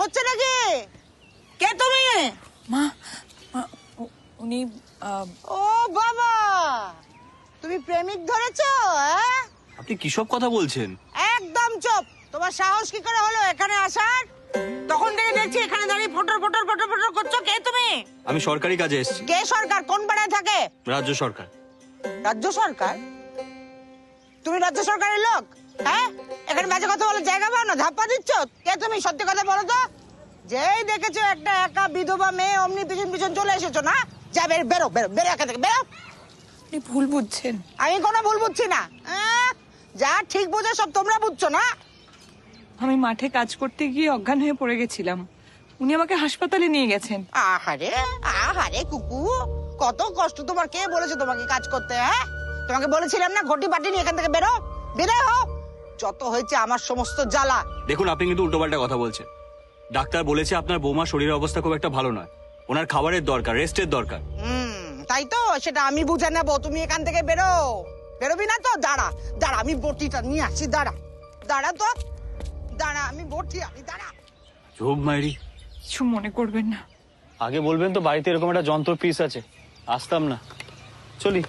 হচ্ছে নাকি? কে তুমি? মা, উনি ও বাবা, তুমি প্রেমিক ধরেছো? হ্যাঁ, আপনি কিসব কথা বলছেন? একদম চুপ। তোমার সাহস কি করে হলো এখানে আসার? তখন থেকে দেখছি এখানে দাঁড়িয়ে ফটর ফটর ফটর ফটর করছো। কে তুমি? আমি সরকারি কাজে এসেছি। কে সরকার? কোন পাড়ায় থাকে? রাজ্য সরকার। রাজ্য সরকার? তুমি রাজ্য সরকারের লোক? হ্যাঁ, এখানে বাজে কথা বলে জায়গা পাও না, ধাপ্পা দিচ্ছ। কে তুমি? সত্যি কথা বলো তো। যেই দেখেছো একটা একা বিধবা মেয়ে, অমনি পিছন পিছন চলে এসেছো না? যা বেরো বেরো বেরো বেরো এখান থেকে, বেরো। আপনি ভুল বুঝছেন। আমি কোনো ভুল বুঝছি না। যা ঠিক বোঝো সব তোমরা বুঝছো না? আমি মাঠে কাজ করতে গিয়ে অজ্ঞান হয়ে পড়ে গেছিলাম। উনি আমাকে হাসপাতালে নিয়ে গেছেন। আহারে আহারে কুকু, কত কষ্ট তোমার। কে বলেছে তোমাকে কাজ করতে? হ্যাঁ, তোমাকে বলেছিলাম না ঘটি পাটি নিয়ে এখান থেকে বেরো, বেরো হও। যত হয়েছে আমার সমস্ত জ্বালা। দেখুন, আপনি কিন্তু উল্টোপাল্টা কথা বলছেন। ডাক্তার বলেছে আপনার বৌমার শরীরের অবস্থা খুব একটা ভালো নয়। ওনার খাবারের দরকার, রেস্টের দরকার। তাই তো, সেটা আমি বুঝে নেবো। তুমি এখান থেকে বেরো। বেরোবি না তো? দাঁড়া দাঁড়া, আমি বটিটা নিয়ে আসি। দাঁড়া দাঁড়া তো, দাঁড়া, আমি বটি আনি, দাঁড়া। যোগ মায়েরি, কিছু মনে করবেন না। আগে বলবেন তো বাড়িতে এরকম একটা যন্ত্র পিস আছে, আসতাম না। চলি।